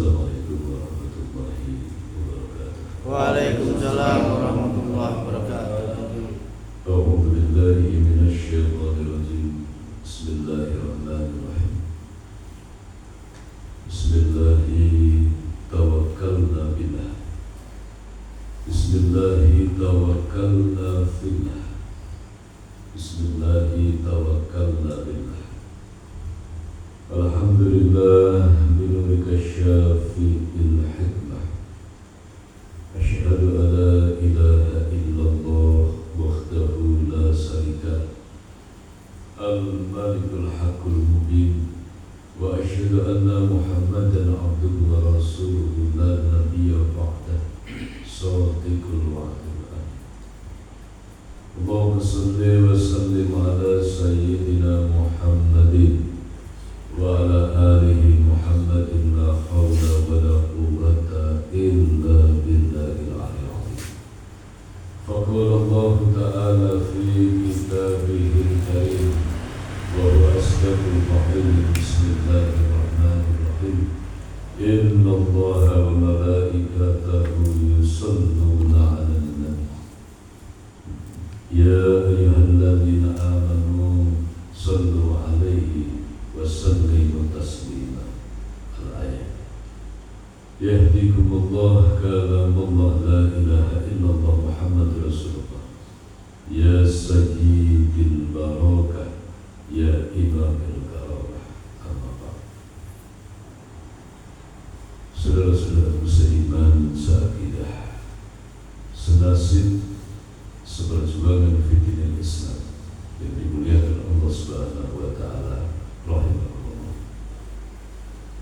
Assalamualaikum warahmatullahi wabarakatuh. Waalaikumsalam warahmatullahi wabarakatuh. A'udzu billahi minasyaitonir rajim. Bismillahirrahmanirrahim. Bismillahi tawakkalna billah. Bismillahi tawakkalna fillah. Bismillahi tawakkalna billah. Alhamdulillah binurika syafi'il hikmah. Asyhadu an la ilaha illallah wahdahu la syarika al-malikul haqqul mubin. Wa asyhadu anna Muhammadan abduhu wa rasuluhu la nabiyya ba'dah. Shadiqul wa'dil amin. Allahumma salli wa sallim ala sayyidina Muhammadin wa ala alihi Muhammadin la hawla wa la quwwata illa billahil aliyyil azim. Faqala Allah ta'ala fi kitabihil karim wa huwa asdaqul qa'ilin. Bismillahirrahmanirrahim. Inna Allaha wa malaikatahu yusalluna 'alan nabi. Ya ayyuhalladzina amanu sallu 'alaihi wa sallimu taslima. Al-ayat. Yahdikumullah kalamullah la ilaha illallah Muhammadur Rasulullah. Ya sayyidil barakah, ya imamil karamah. Amma ba'd. Saudara-saudara seiman, seakidah, senasib, seperjuangan fikih Islam yang dimuliakan Allah Subhanahu wa taala. Rahimahullah.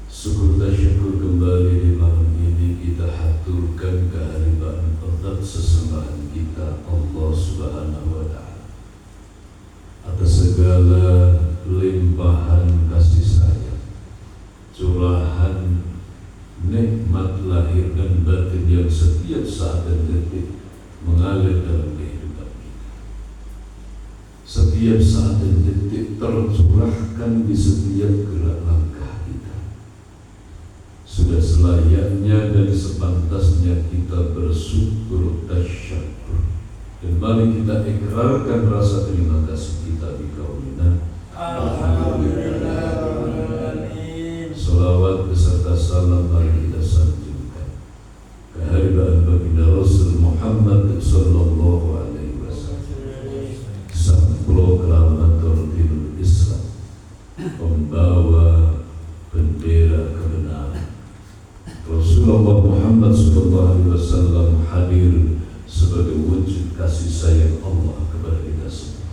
Syukur dan syukur kembali di malam ini kita haturkan kehadiran Allah sesembahan kita Allah Subhanahu wa taala atas segala limpahan kasih sayang, curahan nikmat lahir dan batin yang setiap saat dan detik mengalir dalam kehidupan kita. Setiap saat dan detik tercurahkan di setiap gerak langkah kita. Sudah selayaknya dan sepantasnya kita bersyukur tasyakur. Dan mari kita ikrarkan rasa terima kasih kita di kaulina. Alhamdulillah. Salawat beserta salam mari kita sanjungkan kehadiran baginda Rasul Muhammad sallallahu alaihi wasallam, sang proklamator dinul Islam, pembawa bendera kebenaran. Rasulullah Muhammad sallallahu alaihi wasallam hadir sebagai wujud kasih sayang Allah kepada kita semua.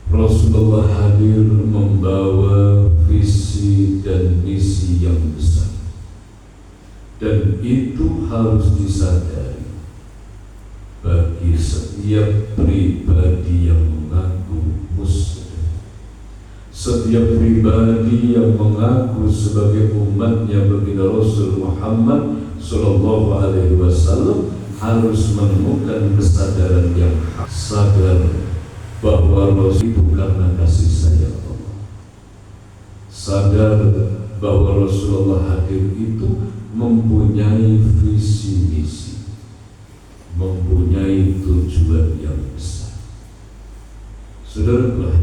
Rasulullah hadir membawa visi dan misi yang besar, dan itu harus disadari bagi setiap pribadi yang mengaku muslim, setiap pribadi yang mengaku sebagai umatnya baginda Rasul Muhammad sallallahu alaihi wasallam harus menemukan kesadaran yang sadar bahwa Rasul itu karena kasih sayang Allah. Sadar bahwa Rasulullah hadir itu mempunyai visi misi, mempunyai tujuan yang besar. Saudara Allah,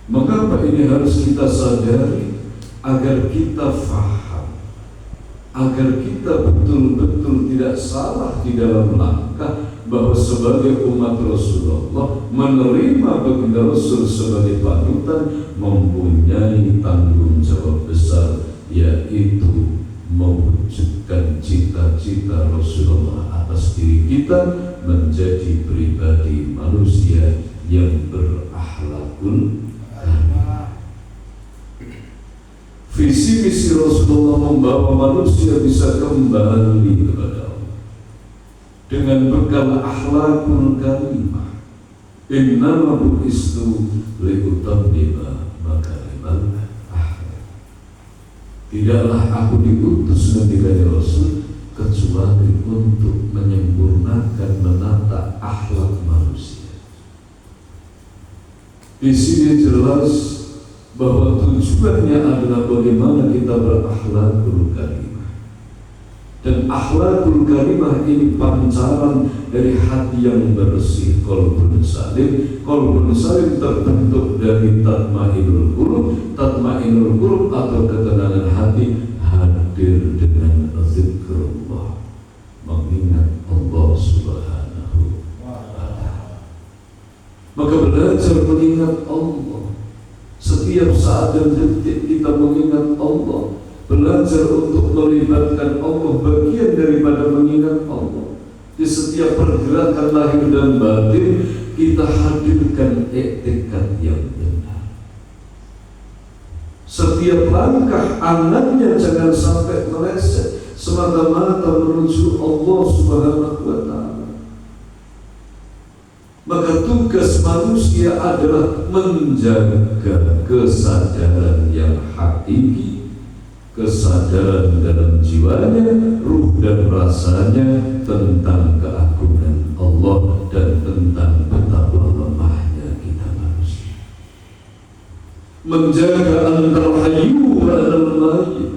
mengapa ini harus kita sadari agar kita faham, agar kita betul-betul tidak salah di dalam langkah bahwa sebagai umat Rasulullah menerima baginda Rasul sebagai panutan mempunyai tanggung jawab besar, yaitu mewujudkan cita-cita Rasulullah atas diri kita menjadi pribadi manusia yang berakhlakul karimah. Visi misi Rasulullah membawa manusia bisa kembali kepada Allah dengan bekal akhlakul karimah. Innama bu'istu liutammima makarimal akhlak. Tidaklah aku diutus Nabi Rasul kecuali untuk menyempurnakan menata akhlak manusia. Di sini jelas bahwa tujuannya adalah bagaimana kita berakhlakul karimah. Dan akhlakul karimah ini pancaran dari hati yang bersih, qalbun salim. Qalbun salim terbentuk dari tatmainul qulub atau ketenangan hati, hadir dengan zikrullah, mengingat Allah Subhanahu wa ta'ala. Maka belajar mengingat Allah setiap saat dan detik, kita mengingat Allah, belajar untuk melibatkan Allah, bagian daripada mengingat Allah. Di setiap pergerakan lahir dan batin, kita hadirkan i'tikad yang benar. Setiap langkah angannya jangan sampai meleset, semata-mata menuju Allah Subhanahu wa ta'ala. Maka tugas manusia adalah menjaga kesadaran yang hakiki, kesadaran dalam jiwanya, ruh dan rasanya tentang keagungan Allah dan tentang betapa lemahnya kita manusia. Menjaga antal hayyu wa anal mayyit,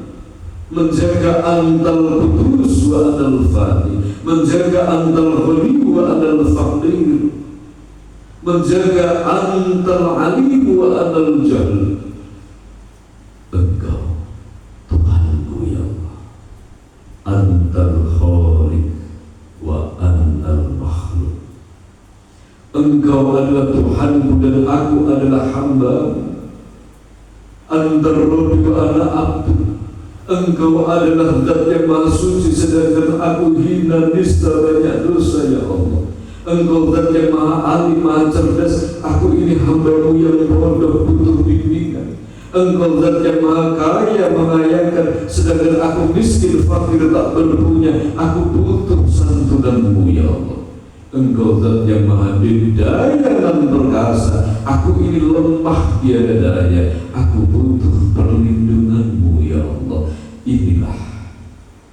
menjaga antal qudus wa anal fani, menjaga antal ghani wa anal faqir, menjaga antal alim wa anal jahl. Engkau Tuhanku ya Allah, antal khaliq wa anal makhluk. Engkau adalah Tuhanku dan aku adalah hamba. Antar rabbi wa ana abdu. Engkau adalah zat yang maha suci, sedangkan aku hina, nista, banyak dosa ya Allah. Engkau zat yang maha alim, maha cerdas, aku ini hamba-Mu yang bodoh, butuh bimbingan. Engkau zat yang maha kaya, mengayahkan, sedangkan aku miskin, fakir, tak berpunya, aku butuh santunan-Mu ya Allah. Engkau zat yang maha berdaya dan perkasa, aku ini lemah tiada daya, aku butuh perlindungan-Mu ya Allah. Inilah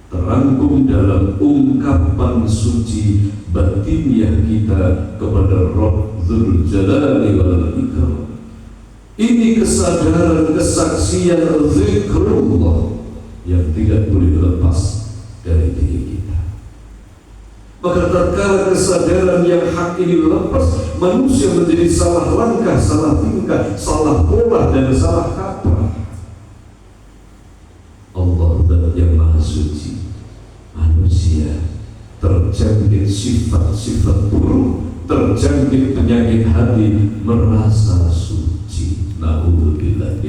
terangkum dalam ungkapan suci batiniah kita kepada Rabb Dzul Jalali wal Ikram. Ini kesadaran, kesaksian zikrullah yang tidak boleh lepas dari diri kita. Maka tatkala kesadaran yang hak ini lepas, manusia menjadi salah langkah, salah tingkah, salah pola dan salah kaprah. Allah zat yang maha suci, manusia terjangkit sifat-sifat buruk, terjangkit penyakit hati, merasa suci. Na'udzubillah.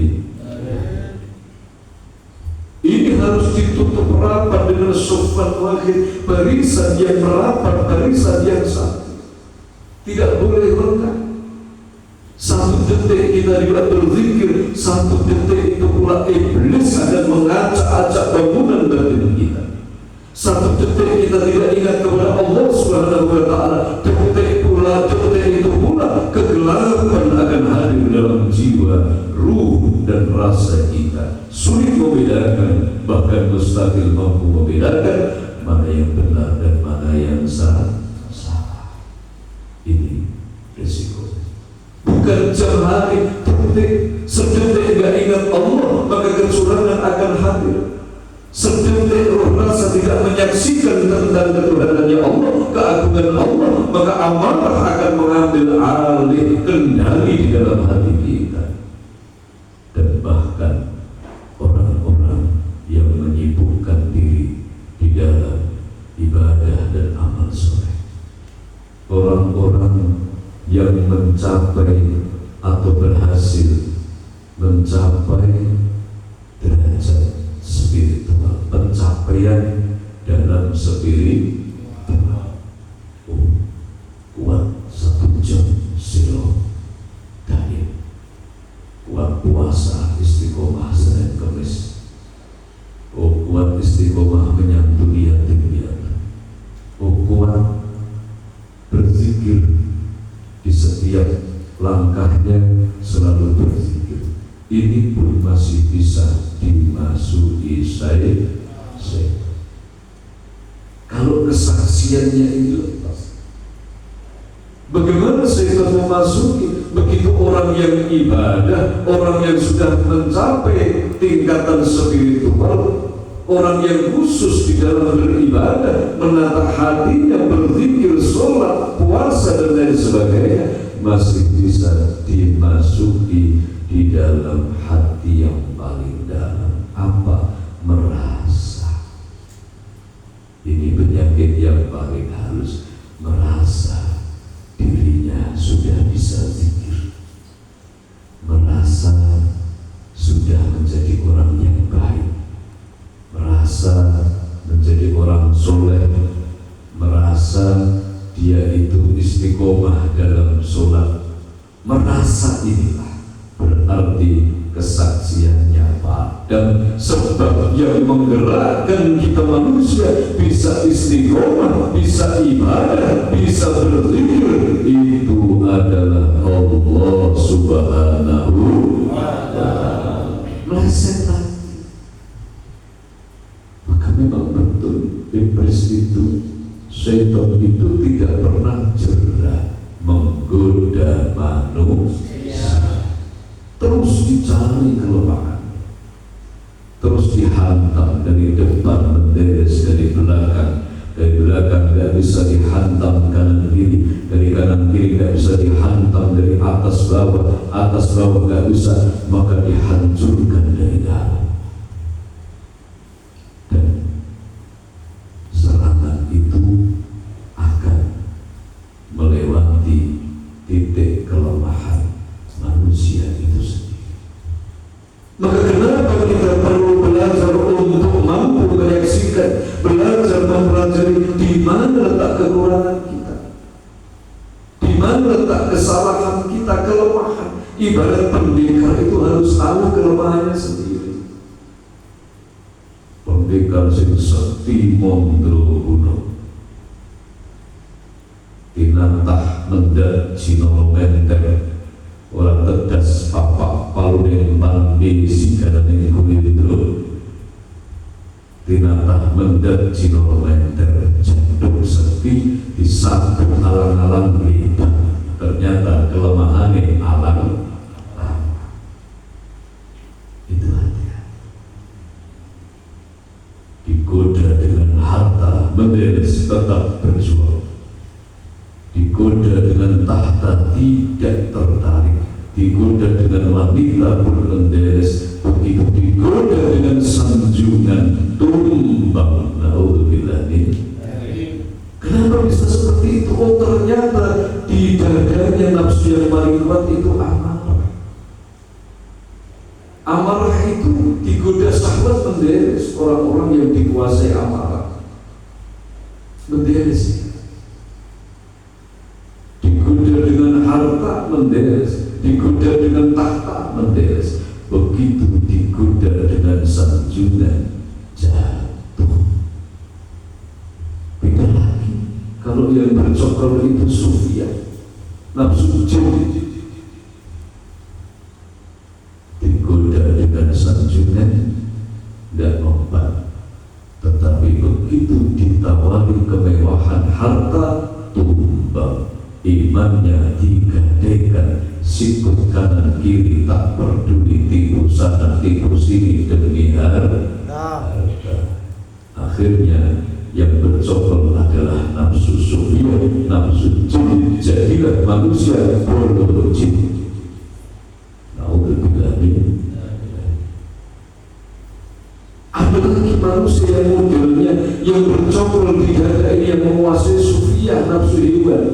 Ini harus ditutup rapat dengan sufan wahid, barisan yang merapat, barisan yang satu, tidak boleh lengkap. Satu detik kita dibantu berzikir, satu detik itu pula iblis akan mengacak-acak bangunan batin kita. Satu detik kita tidak ingat kepada Allah Subhanahu wa ta'ala, detik itu pula kegelapan akan hadir dalam jiwa, ruh dan rasa kita. Sulit membedakan, bahkan mustahil mampu membedakan mana yang benar dan mana yang salah. Ini risiko. Bukan jam hari, detik, sedetik tidak ingat Allah, maka kecurangan akan hadir. Sedetik roh rasa tidak menyaksikan tentang ketuhanannya Allah, keagungan Allah, maka amarah akan mengambil alih kendali di dalam hati kita. Dan bahkan orang-orang yang menyibukkan diri di dalam ibadah dan amal soleh, orang-orang yang mencapai atau berhasil mencapai derajat spiritual, pencapaian dalam spiritual. Kuat 1 jam silo daim, kuat puasa istiqomah Senin Kamis, kuat istiqomah menyantuni yatim piatu, kuat berzikir di setiap langkahnya, selalu berzikir. Ini pun masih bisa dimasuki saya. Kalau kesaksiannya ini lepas, bagaimana saya memasuki? Begitu orang yang ibadah, orang yang sudah mencapai tingkatan spiritual, orang yang khusus di dalam beribadah, menata hatinya, berzikir, sholat, puasa dan lain sebagainya, masih bisa dimasuki di dalam hati yang paling dalam. Apa? Merasa. Ini penyakit yang paling halus. Merasa dirinya sudah bisa zikir, merasa sudah menjadi orang yang baik, merasa menjadi orang soleh, merasa dia itu istiqomah dalam sholat. Merasa inilah berarti kesaksiannya padam, sebab yang menggerakkan kita manusia bisa istiqomah, bisa ibadah, bisa berzikir, itu adalah Allah Subhanahu wa Ta'ala. Meleset lagi. Maka memang betul iblis itu, setan itu tidak pernah jera menggoda manusia. Terus dicari kelemahan, terus dihantam dari depan, menderes dari belakang nggak bisa dihantam kanan kiri, dari kanan kiri nggak bisa dihantam dari atas bawah nggak bisa, maka dihancurkan dari dalam. Dan serangan itu akan melewati titik kelemahan manusia itu sendiri. Maka kenapa kita perlu belajar untuk mampu menyaksikan, belajar mempelajari di mana letak kekurangan kita, di mana letak kesalahan kita, kelemahan. Ibarat pendekar itu harus tahu kelemahannya sendiri. Pendekar sing sekti mondro gunung, tinantah mendat sinolo menter, orang tedas papak palu yang bambi sikana yang kulit itu, tinatah mendat sinolo menter, jatuh sekti disambung alang-alang lidah. Ternyata kelemahannya alang itu aja. Digoda dengan harta, menderes tetap berjuang. Digoda dengan tahta, tidak tertarik. Digoda dengan wanita, menderes. Begitu digoda dengan sanjungan, tumbang. Naudzubillah. Kenapa bisa seperti itu? Oh, ternyata di dadanya nafsu yang paling kuat itu amarah. Amarah itu digoda syahwat, menderes. Orang-orang yang dikuasai amarah, menderes. Digoda dengan harta, menderes. Digoda dengan tahta, menderes. Begitu digoda dengan sanjungan, jatuh. Beda lagi kalau yang bercokol itu sufia, nafsu jin. Digoda dengan sanjungan, tidak mempan. Tetapi begitu ditawari kemewahan harta, tumbang. Imannya digadaikan, sikut kanan kiri tak peduli, tipu sana tipu sini demi harta. Akhirnya yang bercokol adalah nafsu sufia, nafsu jin. Jadilah manusia bodoh jin. Naudzubillah. Ada lagi manusia yang modelnya, yang bercokol di dada ini, yang menguasai sufia, nafsu hewan.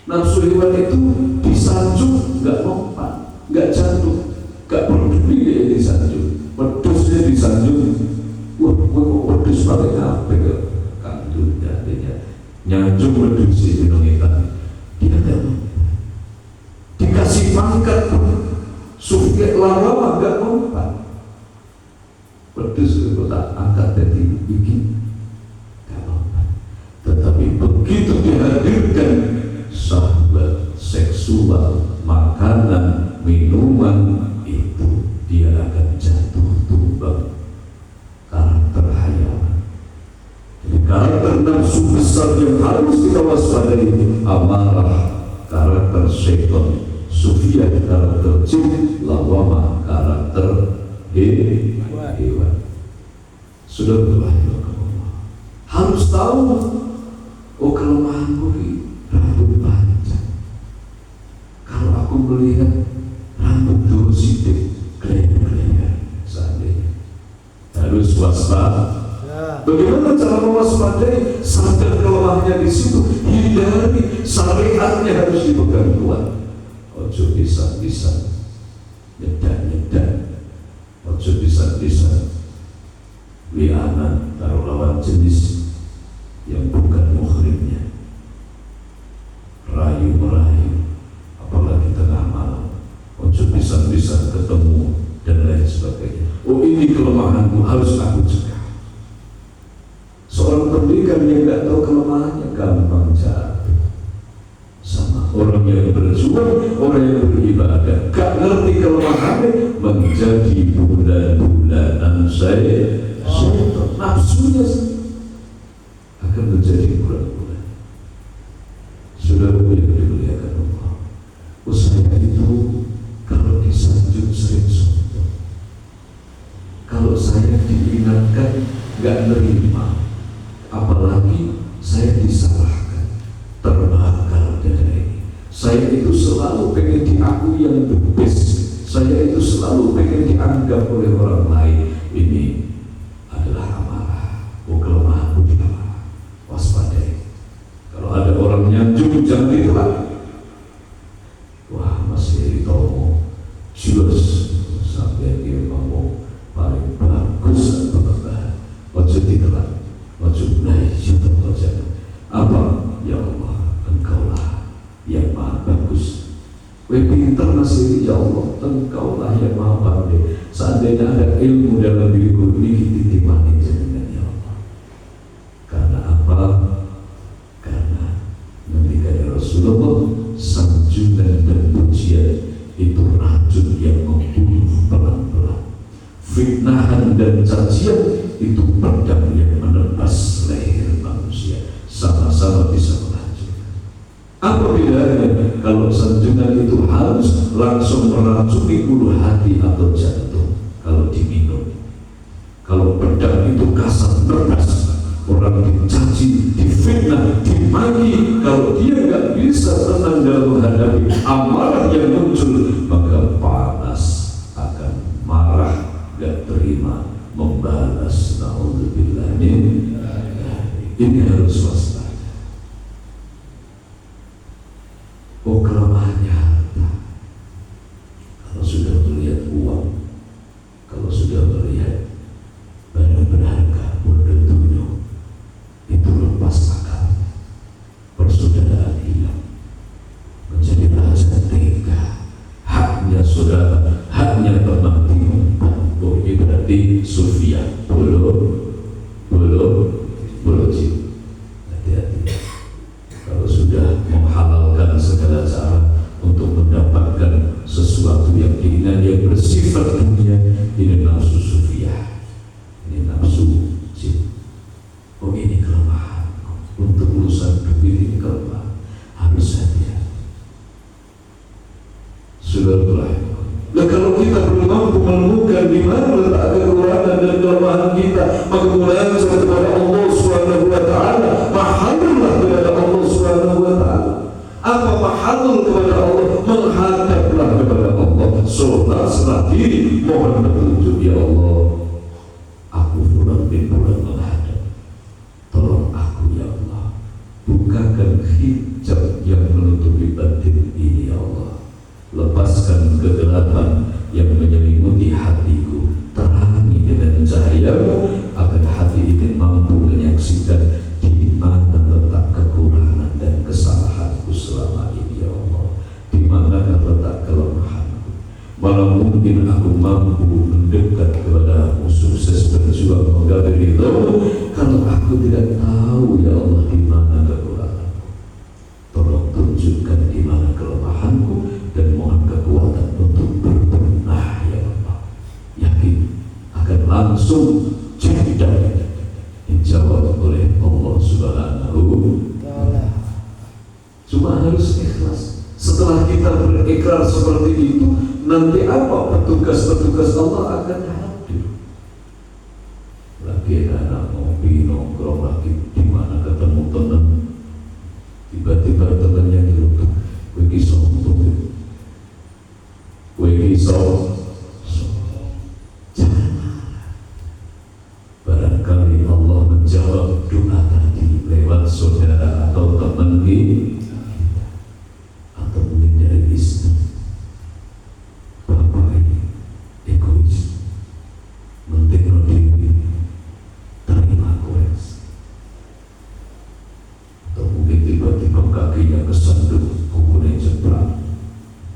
Nafsu hewan itu disanjung, nggak mempan, nggak jatuh, nggak peduli dia disanjung. Pedusnya disanjung. Wah, wedus paling apa ke kandung jadinya nyanjung wedus di nongitan, dia nggak dikasih pangkat sufia lama nggak mempan. Wedus itu tak angkat jadi bikin nggak mempan. Tetapi begitu dihadirkan sahabat seksual, makanan, minuman, itu dia akan jatuh tumbang. Karakter hayawan. Jadi karakter nafsu besar yang harus kita waspadai, amarah, karakter setan, Sufiyah karakter jin, lawamah karakter hewan. Sudah berlahir ke Allah. Harus tahu, oh kelemahanku rambut panjang. Kalau aku melihat rambut dulu sidik, keren-keren seandainya. Harus waspada. Bagaimana cara mewaspadai? Sadar kelemahannya di situ, hindari. Syariatnya harus dipegang kuat. Ojo bisa nyedak, ojo bisa lianan taruh lawan jenis yang bukan muhrimnya, rayu-merayu, apalagi tengah malam, ojo bisa ketemu dan lain sebagainya. Oh, ini kelemahanku, harus aku cegah. Seorang pendidikan yang tidak tahu kelemahannya gampang jatuh. Sama orang yang berjuang, orang yang beribadah, gak ngerti kelemahannya, menjadi bulan-bulanan saya. Nafsunya akan menjadi bulan-bulan. Sudah yang dimuliakan Allah, usaha itu kalau disanjung sering sombong. Kalau saya diingatkan gak nerima, apalagi saya disalahkan, terbakar dari ini. Saya itu selalu pengen diakui yang the best. Saya itu selalu pengen dianggap oleh orang lain. Ini adalah amarah. Oh, kelemahanku di amarah. Waspadai. Kalau ada orang nyanjung, jangan ditolak. Wah, Mas Heri Tomo, jelas sampai dia ngomong paling bagus atau apa? Wajib ditolak. Wajib naik cinta wajah. Apa? Ya Allah, Engkaulah yang maha bagus. Weh pintar masih, ya Allah, Engkaulah yang maha pandai. Seandainya ada ilmu dalam diriku ini, ditimani dengan ya Allah. Karena apa? Karena ketika Rasulullah sanjungan dan pujian itu racun yang membunuh pelan-pelan. Fitnahan dan cacian itu pedang yang menerbas leher manusia. Sama-sama bisa menghancurkan. Apa bedanya kalau sanjungan itu harus langsung meracuni ulu hati atau jantung kalau diminum? Kalau pedang itu kasar menerbas, orang dicaci, difitnah, dimaki, kalau dia nggak bisa tenang dalam menghadapi amarah yang muncul, maka panas akan marah, nggak terima, membalas. Na'udzubillah min. Ini harus waspada. Oh, kelemahannya harta. Kalau sudah melihat uang, kalau sudah melihat barang berharga, benda-benda itu lepas akal, persaudaraan hilang, menjadi rasa tega. Haknya saudara, haknya teman diumpan. Oh, ini berarti Sufiyah belum jin. Hati-hati. Kalau sudah menghalalkan segala cara untuk mendapatkan sesuatu yang diinginkan yang bersifat dunia, ini nafsu Sufiyah, ini nafsu jin. Oh, ini kelemahan. Untuk urusan dunia ini kelemahan, harus hati-hati. Sudah berakhir. Nah, kalau kita belum mampu menemukan di mana letak kekurangan dan kelemahan kita, maka mulai kepada Allah Subhanahu wa taala, mahalullah kepada Allah Subhanahu wa taala. Apa mahalul kepada Allah? Menghadaplah kepada Allah, sholat serah diri, mohon petunjuk ya Allah. Aku pulang bin pulang menghadap. Tolong aku ya Allah, bukakan hijab yang menutupi batin ini ya Allah. Lepaskan kegelapan yang menyelimuti hatiku, terangi dengan cahayamu, agar hati ini mampu menyaksikan di mana letak kekurangan dan kesalahanku selama ini ya Allah, di mana letak kelemahanku. Malah mungkin aku mampu mendekat kepada sukses berjuang menggapai ridhomu, kalau aku tidak tahu ya Allah di mana kekuranganku. Tolong tunjukkan di mana kelemahanku dan mohon kekuatan untuk berbenah ya Allah. Yakin akan langsung jadi dijawab oleh Allah Subhanahu wa taala. Cuma harus ikhlas. Setelah kita berikhlas ikrar seperti itu, nanti apa? Petugas-petugas Allah akan hadir. Lagi anak ngopi nongkrong lagi di mana ketemu teman, tiba-tiba temannya nyeletuk, kowe iki sombong, kowe iki jangan marah. Barangkali Allah menjawab doa tadi lewat saudara atau teman kita, atau mungkin dari istri. Bapak ini egois, mentingno diri, terima koes. Atau mungkin tiba-tiba kakinya kesandung, kukunya jeblak.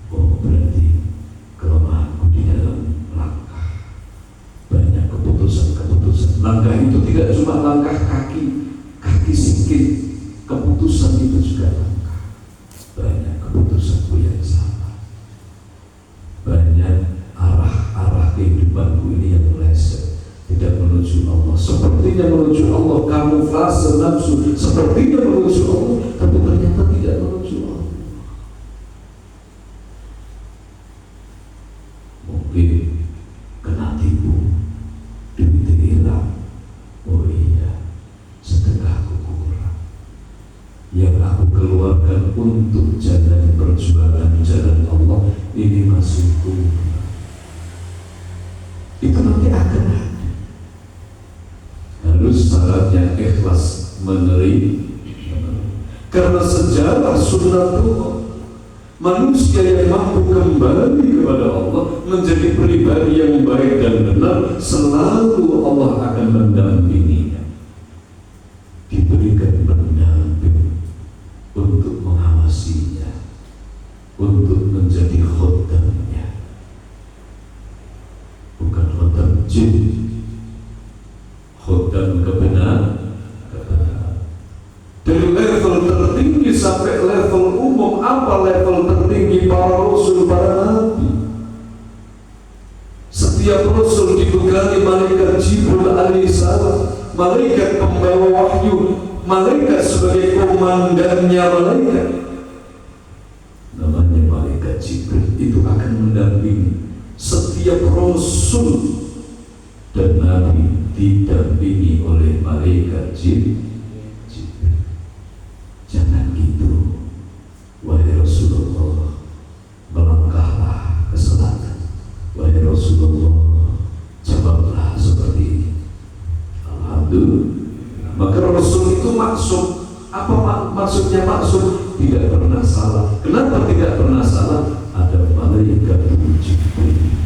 Oh, berarti kelemahanku di dalam langkah. Banyak keputusan-keputusan. Langkah itu tidak cuma langkah kaki sikit. Keputusan itu juga langkah. Banyak keputusanku yang salah. Banyak arah kehidupanku ini yang meleset, tidak menuju Allah. Sepertinya menuju Allah, kamuflase nafsu. Sepertinya menuju Allah, tapi ternyata tidak menuju Allah. Mungkin kena tipu, duit hilang. Oh iya, sedekahku kurang. Yang aku keluarkan untuk jalan perjuangan jalan Allah ini masih kurang. Itu nanti akan ada. Harus syaratnya ikhlas menerima. Karena sejarah sunnatullah, manusia yang mampu kembali kepada Allah menjadi pribadi yang baik dan benar, selalu Allah akan mendampinginya. Diberikan pendamping untuk mengawasinya, untuk menjadi khodamnya. Bukan khodam jin, khodam kebenaran. Dari level tertinggi sampai level umum, apa level tertinggi? Para rasul, para nabi. Setiap rasul dibekali malaikat Jibril alaihissalam, malaikat pembawa wahyu, malaikat sebagai komandannya malaikat. Namanya malaikat Jibril, itu akan mendampingi setiap rasul dan nabi, didampingi oleh malaikat Jibril. Jangan gitu, wahai Rasulullah, melangkahlah ke selatan. Wahai Rasulullah, jawablah seperti ini. Alhamdulillah. Maka Rasul itu maksud. Apa maksudnya maksud? Tidak pernah salah. Kenapa tidak pernah salah? Ada malaikat Jibril,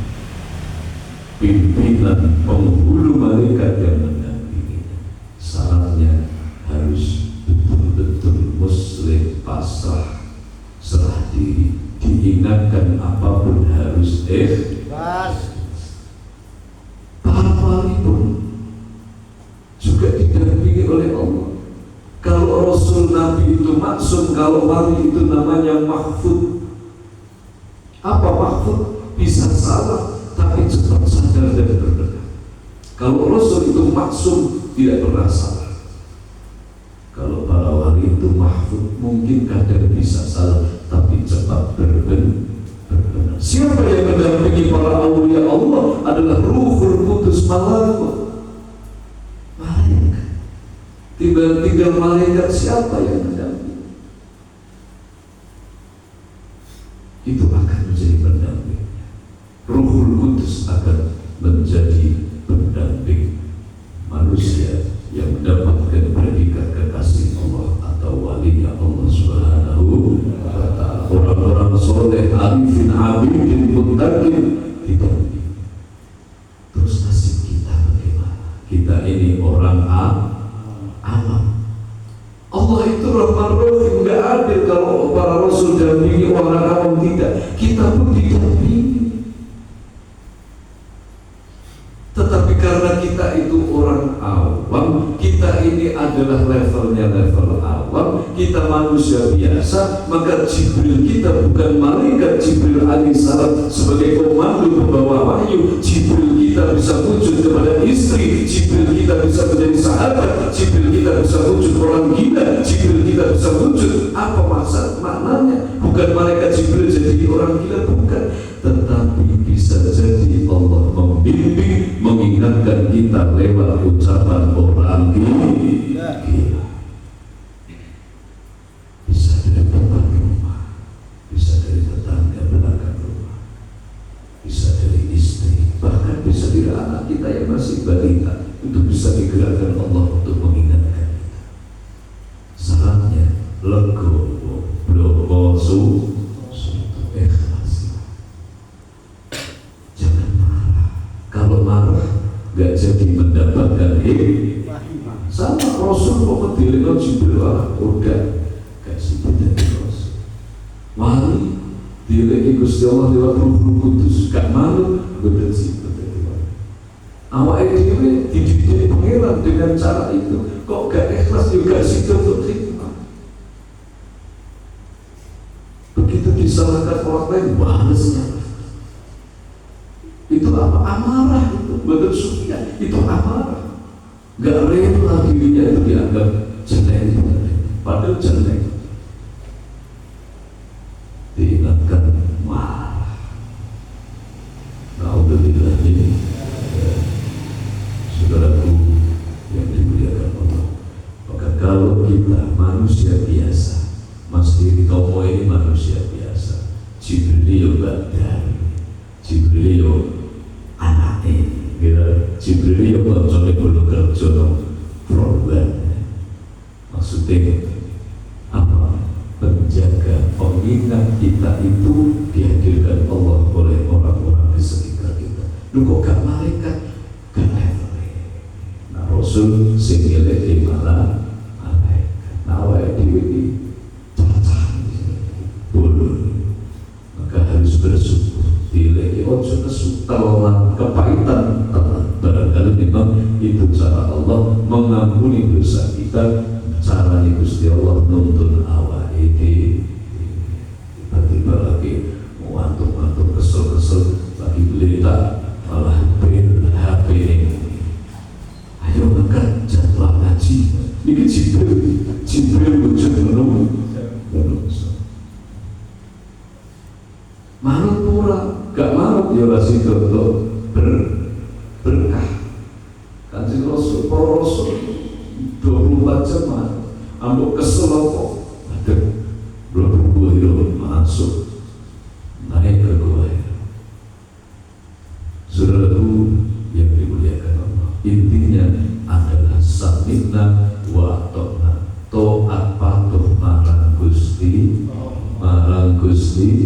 pimpinan penghulu malaikat yang mendampingi. Syaratnya harus betul-betul muslim, pasrah, serah diri, diingatkan apapun harus ikhlas. Para wali pun juga didampingi oleh Allah. Kalau Rasul Nabi itu maksum, kalau wali itu namanya mahfud. Apa mahfud? Bisa salah, tapi cepat sadar dan berdekat. Kalau Rasul itu maksum, tidak pernah salah. Kalau para wali itu mahfud, mungkin kadang bisa salah, tapi cepat berbenar. Siapa yang mendampingi para aulia Allah adalah Ruhul Qudus, malaikat. Tinggal malaikat siapa yang mendampingi? Itu akan menjadi pendamping. Ruhul Qudus akan menjadi pendamping manusia yang mendapatkan predikat kekasih Allah atau walinya Allah Subhanahu wa ta'ala. Orang-orang soleh, arifin, abidin, muttaqin didampingi. Terus nasib kita bagaimana? Kita ini orang awam. Allah itu Rahman Rahim, nggak adil kalau para rasul dampingi orang awam, tidak. Kita pun didampingi. Tetapi karena kita itu orang awam, kita ini adalah levelnya level awam, kita manusia biasa, maka Jibril kita bukan malaikat Jibril alaihissalam sebagai komando pembawa wahyu. Jibril kita bisa wujud kepada istri, Jibril kita bisa menjadi sahabat, Jibril kita bisa wujud orang gila, Jibril kita bisa wujud apa maknanya? Bukan bukan malaikat Jibril jadi orang gila, bukan, tetapi bisa jadi Allah membimbing, mengingatkan kita lewat ucapan orang gila. Bisa dari depan rumah, bisa dari tetangga belakang rumah, bisa dari istri, bahkan bisa dari anak kita yang masih balita. Itu bisa digerakkan Allah untuk mengingatkan kita. Sarannya legowo, blokosu, ikhlas. Jangan marah. Kalau marah gak jadi mendapatkan hikmah. Sama Rasul kok dilino Jibril udah kasih jadi Rasul. Wali dilini Gusti Allah lewat Ruh Kudus, gak malu udah Jibril. Awak dhewe dididik pengiran dengan cara itu, kok gak ikhlas juga sih untuk hikmah. Begitu disalahkan orang lain, balesnya itu apa? Amarah itu, betul sufian itu amarah. Gak rela dirinya itu dianggap jelek, padahal jelek. Diingatkan marah. Alhamdulillah ini. Saudaraku yang dimuliakan Allah, maka kalau kita manusia biasa, Mas Diri Tomo ini manusia biasa, Jibril badar, Jibril anaknya, Jibril bocone bulu kerja program, maksudnya apa? Penjaga, pengingat kita itu dihadirkan Allah oleh orang-orang di sekitar kita. Lu kok gak malaikat? Gak level. Rasul sing elek malah malaikat. Nawai dhewe cacahan bulu. Maka harus bersyukur. Dileki ojo kesutawan kepahitan barangkali memang itu cara Allah mengampuni dosa kita. Caranya Gusti Allah nuntun awak iki tiba-tiba lagi ngantuk-ngantuk kesel-kesel lagi belita malah bil HP ini. Ayo ngangkat jadwal ngaji. Ini Jibril wujud menunggu. Manut pura, gak manut ya lasi untuk berkah. Kanjeng Rasul, para Rasul 24 jam ambok kesel apa? Aduh, belum gua hidup masuk naik ke gua. Saudaraku yang dimuliakan Allah, intinya adalah samina wa ta'na, taat patuh marang Gusti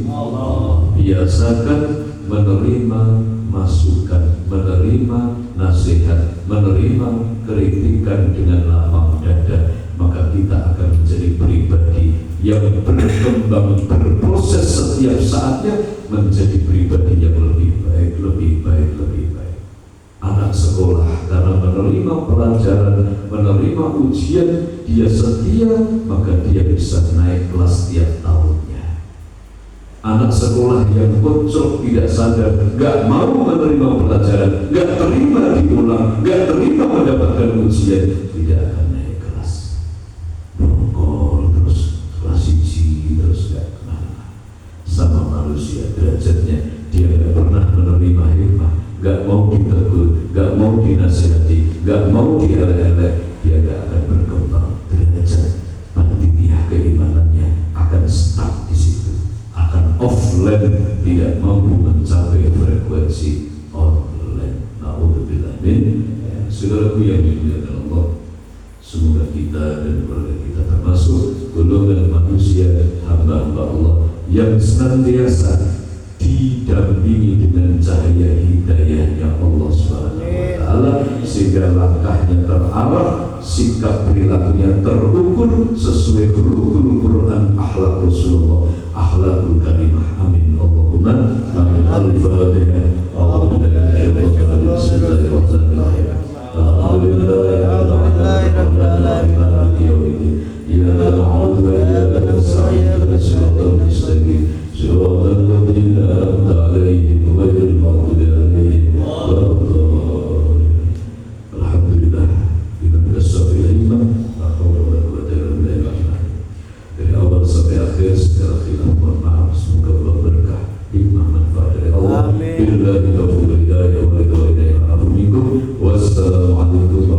Allah. Biasakan menerima masukan, menerima nasihat, menerima kritikan dengan lapang dada, maka kita akan menjadi pribadi yang berkembang, berproses setiap saatnya menjadi pribadi yang lebih baik. Anak sekolah karena menerima pelajaran, menerima ujian, dia setia, maka dia bisa naik kelas tiap tahunnya. Anak sekolah yang bocor tidak sadar, gak mau menerima pelajaran, gak terima diulang, gak terima mendapatkan ujian, tidak akan naik kelas. Bongkol terus, kelas 1 terus gak kemana. Sama manusia derajatnya, dia gak pernah menerima hikmah, gak mau ditegur, gak mau dinasihati, gak mau dielek-elek, dia gak akan berkembang. Derajat batiniah keimanannya akan stuck di situ, akan offline, tidak mampu mencapai frekuensi online. Na'udzubillah min. Saudaraku yang dimuliakan Allah, semoga kita dan keluarga kita termasuk golongan manusia hamba-hamba Allah yang senantiasa didampingi dengan cahaya hidayahnya Allah SWT, sehingga langkahnya terarah, sikap perilakunya terukur sesuai rukun Quran, akhlak Rasulullah, akhlakul karimah. Amin Allahumma amin. Al-Fatihah. Alhamdulillah, kita bersyukur. Wassalamualaikum